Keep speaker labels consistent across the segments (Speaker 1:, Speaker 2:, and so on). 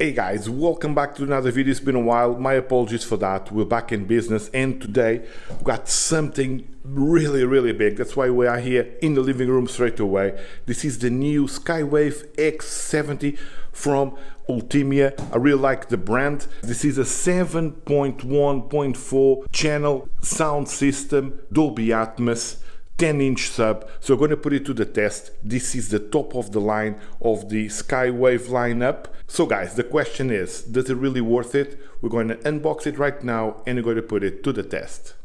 Speaker 1: Hey guys, welcome back to another video. It's been a while, my apologies for that. We're back in business and today we've got something really big. That's why we are here in the living room straight away. This is the new Skywave X70 from Ultimia. I really like the brand. This is a 7.1.4 channel sound system, Dolby Atmos, 10-inch sub, so we're going to put it to the test. This is the top of the line of the Skywave lineup. So guys, the question is, does it really worth it? We're going to unbox it right now and we're going to put it to the test.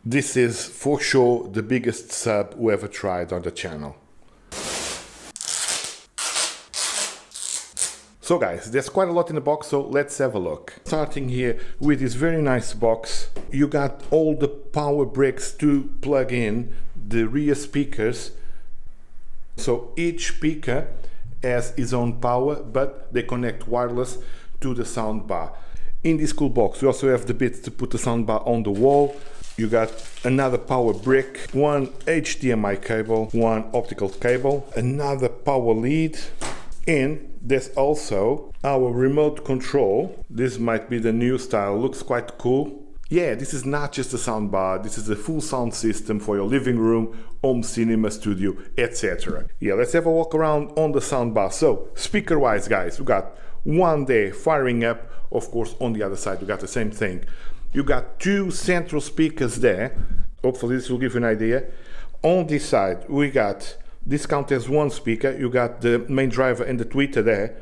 Speaker 1: This is for sure the biggest sub we ever tried on the channel. So guys, there's quite a lot in the box, so let's have a look. Starting here with this very nice box, you got all the power bricks to plug in the rear speakers. So each speaker has its own power, but they connect wireless to the soundbar. In this cool box, we also have the bits to put the soundbar on the wall. You got another power brick, one HDMI cable, one optical cable, another power lead, and there's also our remote control. This might be the new style, looks quite cool. Yeah, this is not just a soundbar, this is a full sound system for your living room, home cinema, studio, etc. Yeah, let's have a walk around on the soundbar. So, speaker wise guys, we got one there firing up. Of course, on the other side we got the same thing. You got two central speakers there. Hopefully this will give you an idea. On this side we got, this counts as one speaker. You got the main driver and the tweeter there,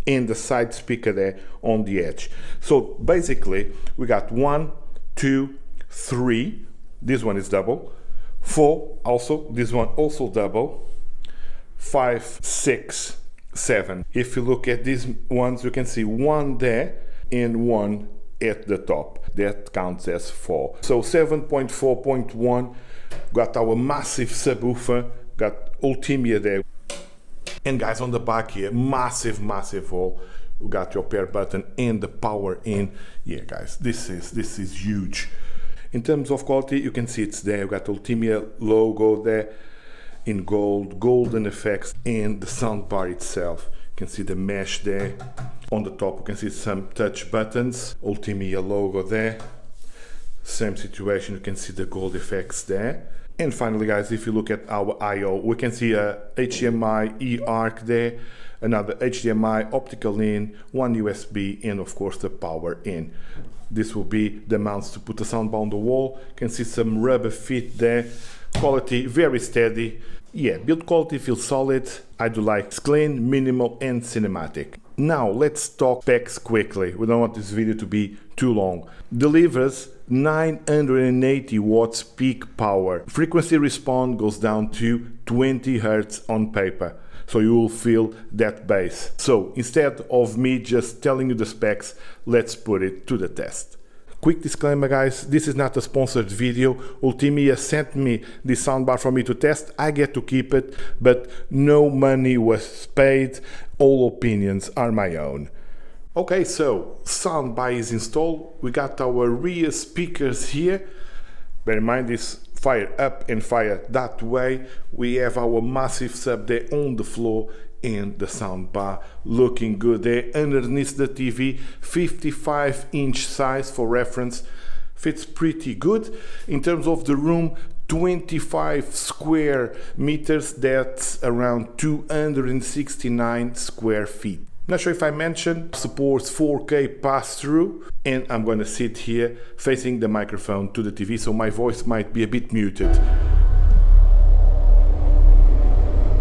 Speaker 1: and the side speaker there on the edge. So basically we got 1, 2, 3, this one is double, 4 also, this one also double, 5, 6, 7. If you look at these ones, you can see one there and one at the top. That counts as 4. So 7.4.1, got our massive subwoofer, got Ultimia there. And guys, on the back here, massive hole. You got your pair button and the power in. Yeah guys, this is huge. In terms of quality, you can see it's there. You got Ultimia logo there in gold, golden effects, and the soundbar itself. You can see the mesh there. On the top you can see some touch buttons, Ultimia logo there. Same situation, you can see the gold effects there. And finally guys, if you look at our I/O, we can see a HDMI e-arc there, another HDMI optical in, one USB, and of course the power in. This will be the mounts to put the soundbar on the wall. You can see some rubber feet there. Quality very steady. Yeah, build quality feels solid. I do like it's clean, minimal and cinematic. Now let's talk specs quickly. We don't want this video to be too long. Delivers 980 watts peak power. Frequency response goes down to 20 Hz on paper, so you will feel that bass. So instead of me just telling you the specs, let's put it to the test. Quick disclaimer guys, this is not a sponsored video. Ultimia sent me this soundbar for me to test. I get to keep it, but no money was paid. All opinions are my own. Okay, so soundbar is installed. We got our rear speakers here. Bear in mind this fire up and fire that way. We have our massive sub there on the floor and the soundbar looking good there underneath the TV. 55-inch size for reference, fits pretty good. In terms of the room, 25 square meters, that's around 269 square feet. Not sure if I mentioned, supports 4K pass-through, and I'm going to sit here facing the microphone to the TV, so my voice might be a bit muted.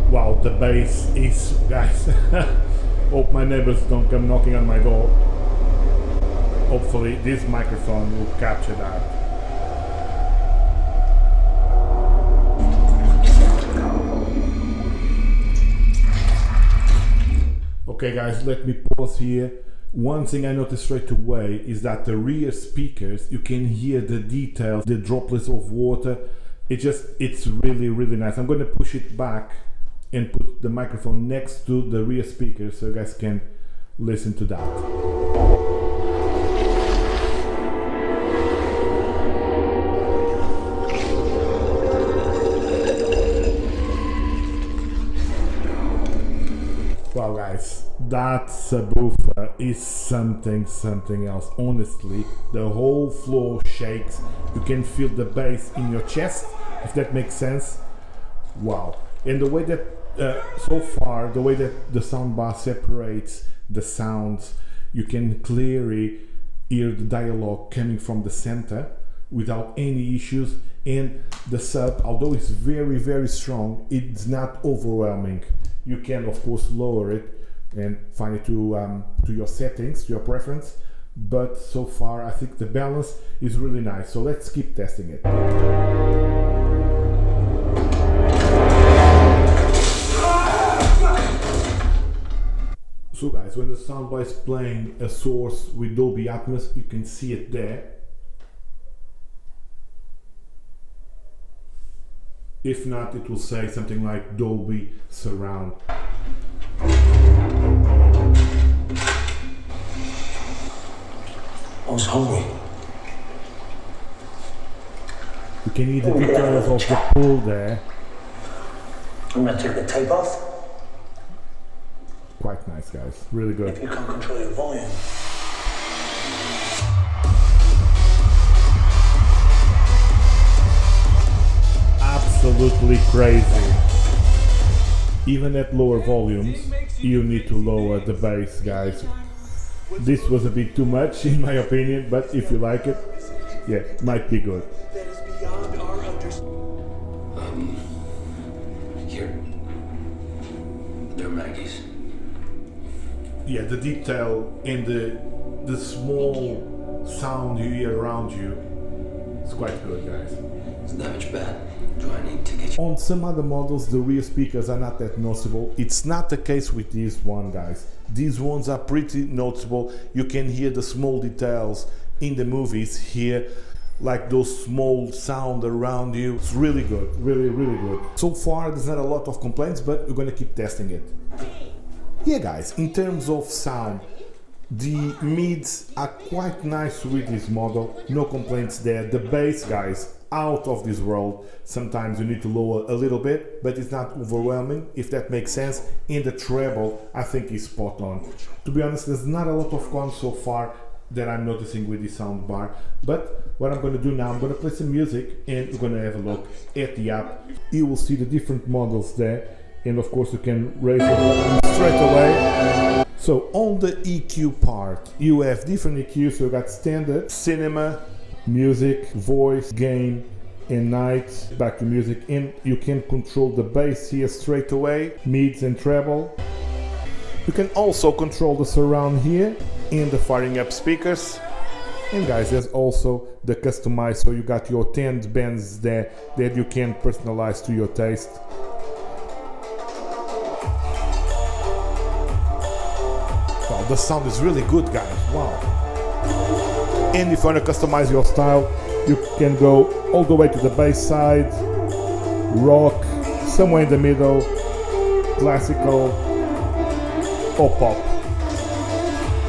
Speaker 1: Wow, the bass is, guys, hope my neighbors don't come knocking on my door. Hopefully this microphone will capture that. Okay guys, let me pause here. One thing I noticed straight away is that the rear speakers, you can hear the details, the droplets of water. It's really nice. I'm going to push it back and put the microphone next to the rear speaker so you guys can listen to that. That subwoofer is something else. Honestly, the whole floor shakes. You can feel the bass in your chest, if that makes sense. Wow. And the way that so far, the way that the soundbar separates the sounds, you can clearly hear the dialogue coming from the center without any issues. And the sub, although it's very strong, it's not overwhelming. You can of course lower it and find it to your settings, to your preference, but so far I think the balance is really nice. So let's keep testing it. So guys, when the soundbar is playing a source with Dolby Atmos, you can see it there. If not, it will say something like Dolby Surround.
Speaker 2: I was hungry.
Speaker 1: You can hear the details of the pool there.
Speaker 2: I'm gonna take the tape off.
Speaker 1: Quite nice, guys. Really good.
Speaker 2: If you can't control your volume.
Speaker 1: Absolutely crazy. Even at lower volumes, you need to lower the bass, guys. This was a bit too much in my opinion, but if you like it, yeah, might be good.
Speaker 2: Here. They're Maggie's.
Speaker 1: Yeah, the detail and the small sound you hear around you, it's quite good, guys.
Speaker 2: Is the damage bad? Do I need to get you?
Speaker 1: On some other models, the rear speakers are not that noticeable. It's not the case with this one, guys. These ones are pretty noticeable. You can hear the small details in the movies here, like those small sound around you. It's really good, really good. So far, there's not a lot of complaints, but we're gonna keep testing it. Yeah, guys, in terms of sound, the mids are quite nice with this model. No complaints there. The bass, guys, out of this world. Sometimes you need to lower a little bit, but it's not overwhelming, if that makes sense. In the treble, I think is spot on. To be honest, there's not a lot of cons so far that I'm noticing with the soundbar, but what I'm going to do now, I'm going to play some music and we're going to have a look at the app. You will see the different models there, and of course you can raise it straight away. So on the EQ part, you have different EQs. So you got standard, cinema, music, voice, gain, and night. Back to music, and you can control the bass here straight away, mids and treble. You can also control the surround here and the firing up speakers. And guys, there's also the customize, so you got your 10 bands there that you can personalize to your taste. Wow, the sound is really good, guys. Wow. And if you want to customize your style, you can go all the way to the bass side, rock, somewhere in the middle, classical, or pop.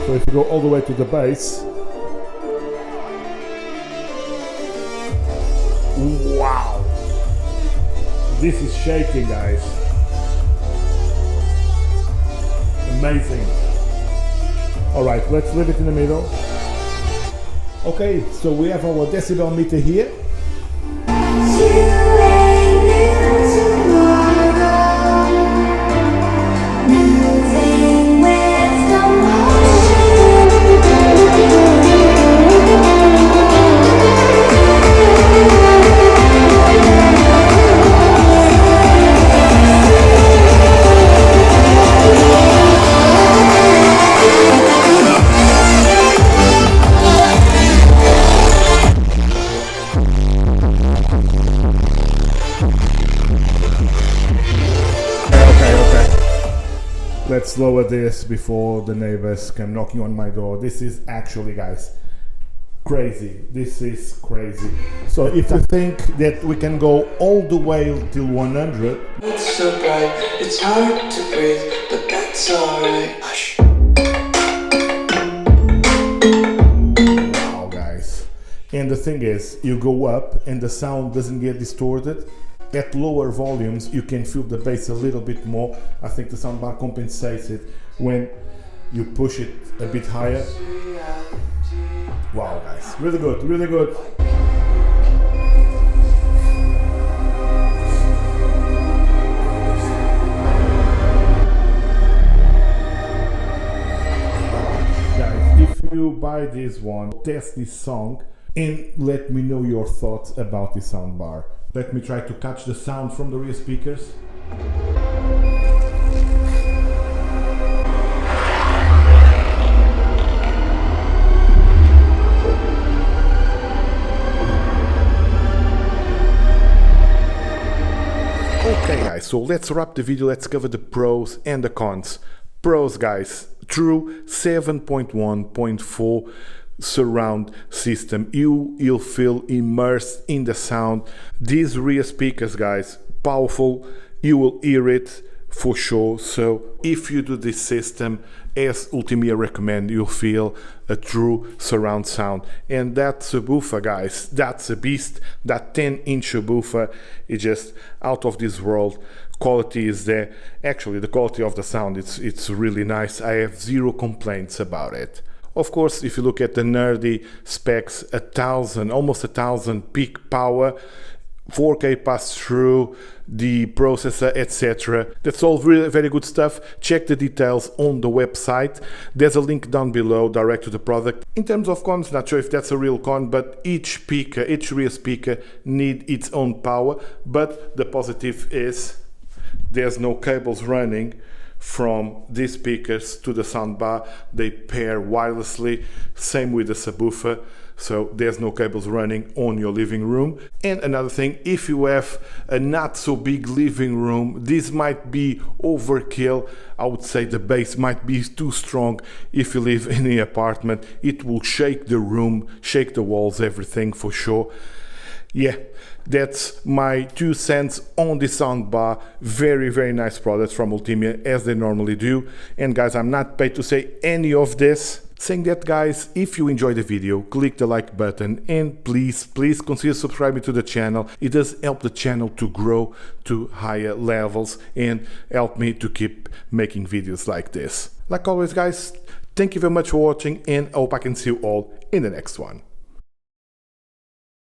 Speaker 1: So if you go all the way to the bass, wow, this is shaking, guys. Amazing. All right, let's leave it in the middle. Okay, so we have our decibel meter here. Let's lower this before the neighbors come knocking on my door. This is actually, guys, crazy. This is crazy. So if you think that we can go all the way till 100.
Speaker 3: It's so bright, it's hard to breathe, but that's alright. Hush.
Speaker 1: Wow, guys. And the thing is, you go up and the sound doesn't get distorted. at lower volumes you can feel the bass a little bit more. I think the soundbar compensates it when you push it a bit higher. Wow guys, really good, really good. Guys, if you buy this one, test this song and let me know your thoughts about the soundbar. Let me try to catch the sound from the rear speakers. Okay guys, so let's wrap the video, let's cover the pros and the cons. Pros guys, true 7.1.4 surround system. You'll feel immersed in the sound. These rear speakers guys, powerful, you will hear it for sure. So if you do this system as Ultimia recommend, you'll feel a true surround sound. And that subwoofer guys, that's a beast. That 10-inch subwoofer is just out of this world. Quality is there. Actually the quality of the sound, it's really nice. I have zero complaints about it. Of course, if you look at the nerdy specs, almost 1,000 peak power, 4K pass-through, the processor, etc. That's all really very good stuff. Check the details on the website. There's a link down below direct to the product. In terms of cons, not sure if that's a real con, but each rear speaker need its own power. But the positive is there's no cables running from these speakers to the soundbar. They pair wirelessly, same with the subwoofer, so there's no cables running on your living room. And another thing, if you have a not so big living room, this might be overkill. I would say the bass might be too strong. If you live in an apartment, it will shake the room, shake the walls, everything for sure. Yeah, that's my 2 cents on the soundbar. Very nice products from Ultimia, as they normally do. And guys, I'm not paid to say any of this. Saying that guys, if you enjoyed the video, click the like button and please consider subscribing to the channel. It does help the channel to grow to higher levels and help me to keep making videos like this. Like always guys, thank you very much for watching and I hope I can see you all in the next one.